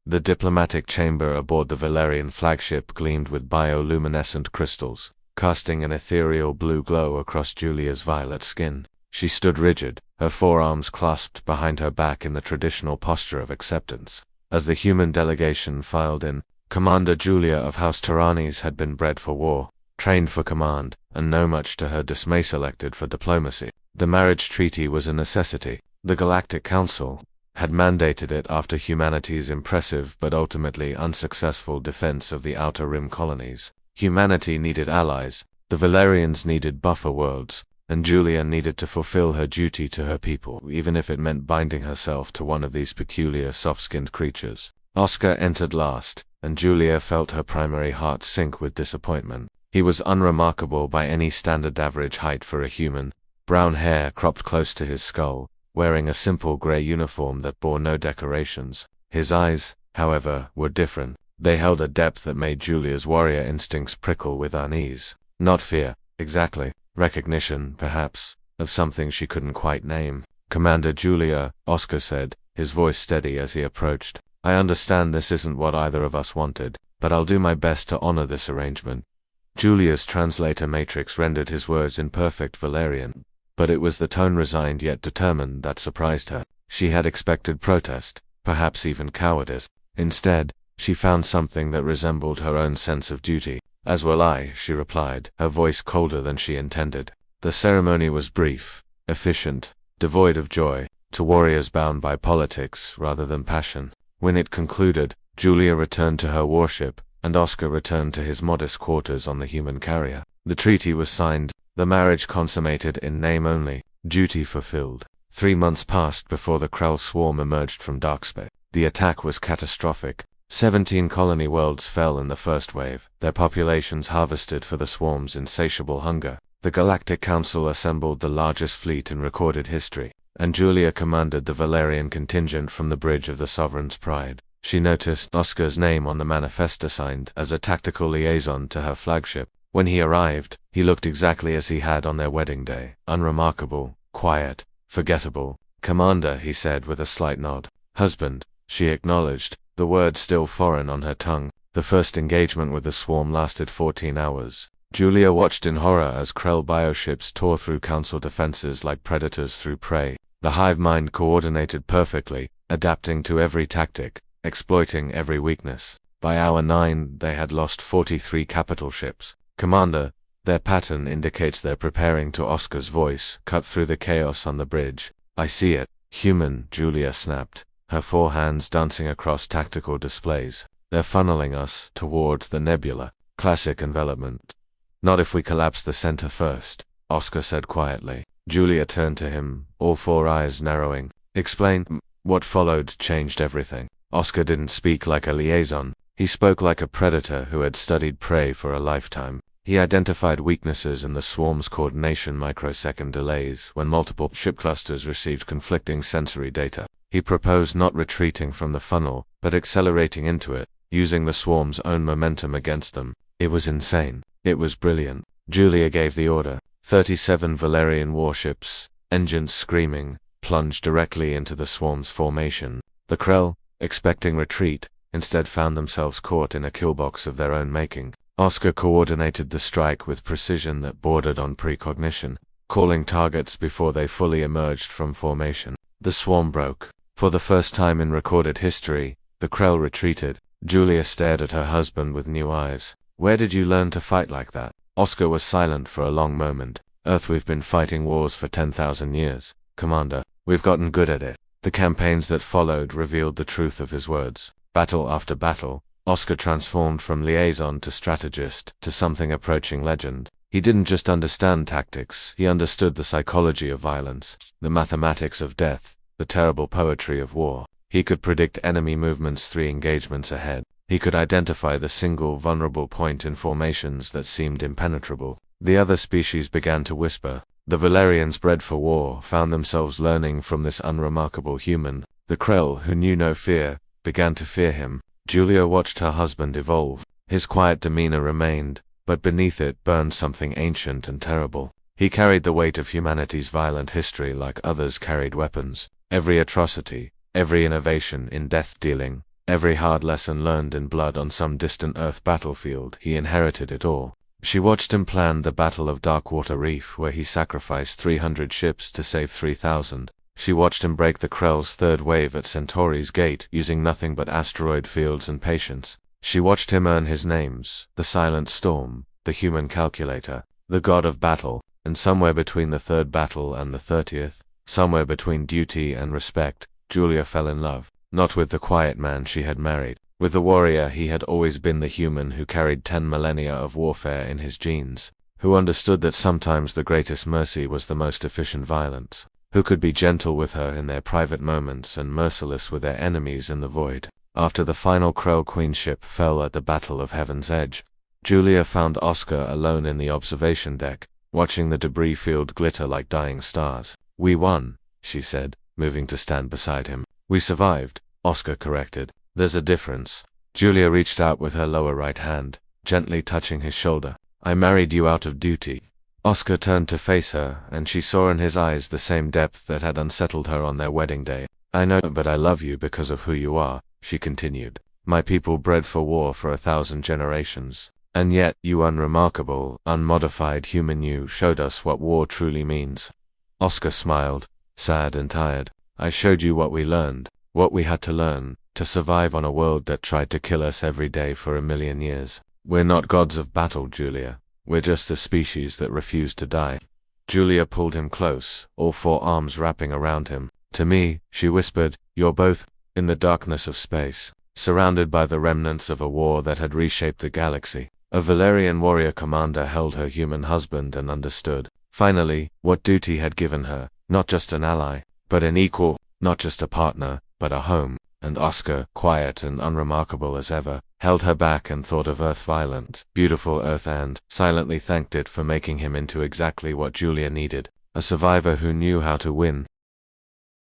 The diplomatic chamber aboard the Valerian flagship gleamed with bioluminescent crystals, casting an ethereal blue glow across Julia's violet skin. She stood rigid, her forearms clasped behind her back in the traditional posture of acceptance. As the human delegation filed in, Commander Julia of House Tyrannes had been bred for war, trained for command, and no much to her dismay selected for diplomacy. The marriage treaty was a necessity. The Galactic Council had mandated it after humanity's impressive but ultimately unsuccessful defense of the Outer Rim colonies. Humanity needed allies, the Valerians needed buffer worlds, and Julia needed to fulfill her duty to her people, even if it meant binding herself to one of these peculiar soft-skinned creatures. Oscar entered last, and Julia felt her primary heart sink with disappointment. He was unremarkable by any standard average height for a human, brown hair cropped close to his skull, wearing a simple gray uniform that bore no decorations. His eyes, however, were different. They held a depth that made Julia's warrior instincts prickle with unease. Not fear, exactly. Recognition, perhaps, of something she couldn't quite name. "Commander Julia," Oscar said, his voice steady as he approached. "I understand this isn't what either of us wanted, but I'll do my best to honor this arrangement." Julia's translator matrix rendered his words in perfect Valerian, but it was the tone resigned yet determined that surprised her. She had expected protest, perhaps even cowardice. Instead, she found something that resembled her own sense of duty. "As will I," she replied, her voice colder than she intended. The ceremony was brief, efficient, devoid of joy, to warriors bound by politics rather than passion. When it concluded, Julia returned to her warship, and Oscar returned to his modest quarters on the human carrier. The treaty was signed, the marriage consummated in name only, duty fulfilled. 3 months passed before the Krell swarm emerged from darkspace. The attack was catastrophic. 17 colony worlds fell in the first wave, their populations harvested for the swarm's insatiable hunger. The Galactic Council assembled the largest fleet in recorded history, and Julia commanded the Valerian contingent from the bridge of the Sovereign's Pride. She noticed Oscar's name on the manifest assigned as a tactical liaison to her flagship. When he arrived, he looked exactly as he had on their wedding day, unremarkable, quiet, forgettable. "Commander," he said with a slight nod. "Husband," she acknowledged, the word still foreign on her tongue. The first engagement with the swarm lasted 14 hours. Julia watched in horror as Krell bioships tore through Council defenses like predators through prey. The hive mind coordinated perfectly, adapting to every tactic, exploiting every weakness. By hour 9, they had lost 43 capital ships. "Commander, their pattern indicates they're preparing to." Oscar's voice cut through the chaos on the bridge. "I see it." "Human," Julia snapped, her 4 hands dancing across tactical displays. "They're funneling us toward the nebula." Classic envelopment. "Not if we collapse the center first," Oscar said quietly. Julia turned to him, all 4 eyes narrowing. "Explain." What followed changed everything. Oscar didn't speak like a liaison. He spoke like a predator who had studied prey for a lifetime. He identified weaknesses in the swarm's coordination, microsecond delays when multiple ship clusters received conflicting sensory data. He proposed not retreating from the funnel, but accelerating into it, using the swarm's own momentum against them. It was insane. It was brilliant. Julia gave the order. 37 Valerian warships, engines screaming, plunged directly into the swarm's formation. The Krell, expecting retreat, instead found themselves caught in a killbox of their own making. Oscar coordinated the strike with precision that bordered on precognition, calling targets before they fully emerged from formation. The swarm broke. For the first time in recorded history, the Krell retreated. Julia stared at her husband with new eyes. "Where did you learn to fight like that?" Oscar was silent for a long moment. "Earth, we've been fighting wars for 10,000 years, Commander. We've gotten good at it." The campaigns that followed revealed the truth of his words. Battle after battle, Oscar transformed from liaison to strategist to something approaching legend. He didn't just understand tactics, he understood the psychology of violence, the mathematics of death, the terrible poetry of war. He could predict enemy movements 3 engagements ahead. He could identify the single vulnerable point in formations that seemed impenetrable. The other species began to whisper. The Valerians bred for war found themselves learning from this unremarkable human. The Krell, who knew no fear, began to fear him. Julia watched her husband evolve. His quiet demeanor remained, but beneath it burned something ancient and terrible. He carried the weight of humanity's violent history like others carried weapons. Every atrocity, every innovation in death-dealing, Every hard lesson learned in blood on some distant Earth battlefield, he inherited it all. She watched him plan the Battle of Darkwater Reef, where he sacrificed 300 ships to save 3,000. She watched him break the Krell's third wave at Centauri's gate, using nothing but asteroid fields and patience. She watched him earn his names: the Silent Storm, the Human Calculator, the God of Battle, and somewhere between the third battle and the 30th, somewhere between duty and respect, Julia fell in love. Not with the quiet man she had married. With the warrior he had always been, the human who carried 10 millennia of warfare in his genes, who understood that sometimes the greatest mercy was the most efficient violence, who could be gentle with her in their private moments and merciless with their enemies in the void. After the final Krell Queen ship fell at the Battle of Heaven's Edge, Julia found Oscar alone in the observation deck, watching the debris field glitter like dying stars. "We won," she said, moving to stand beside him. "We survived," Oscar corrected. "There's a difference." Julia reached out with her lower right hand, gently touching his shoulder. "I married you out of duty." Oscar turned to face her, and she saw in his eyes the same depth that had unsettled her on their wedding day. "I know, but I love you because of who you are," she continued. "My people bred for war for 1,000 generations. And yet, you unremarkable, unmodified human, you showed us what war truly means." Oscar smiled, sad and tired. "I showed you what we learned, what we had to learn, to survive on a world that tried to kill us every day for 1,000,000 years. We're not gods of battle, Julia. We're just a species that refused to die." Julia pulled him close, all 4 arms wrapping around him. "To me," she whispered, "you're both." In the darkness of space, surrounded by the remnants of a war that had reshaped the galaxy, a Valerian warrior commander held her human husband and understood, finally, what duty had given her: not just an ally, but an equal; not just a partner, but a home. And Oscar, quiet and unremarkable as ever, held her back and thought of Earth, violent, beautiful Earth, and silently thanked it for making him into exactly what Julia needed: a survivor who knew how to win,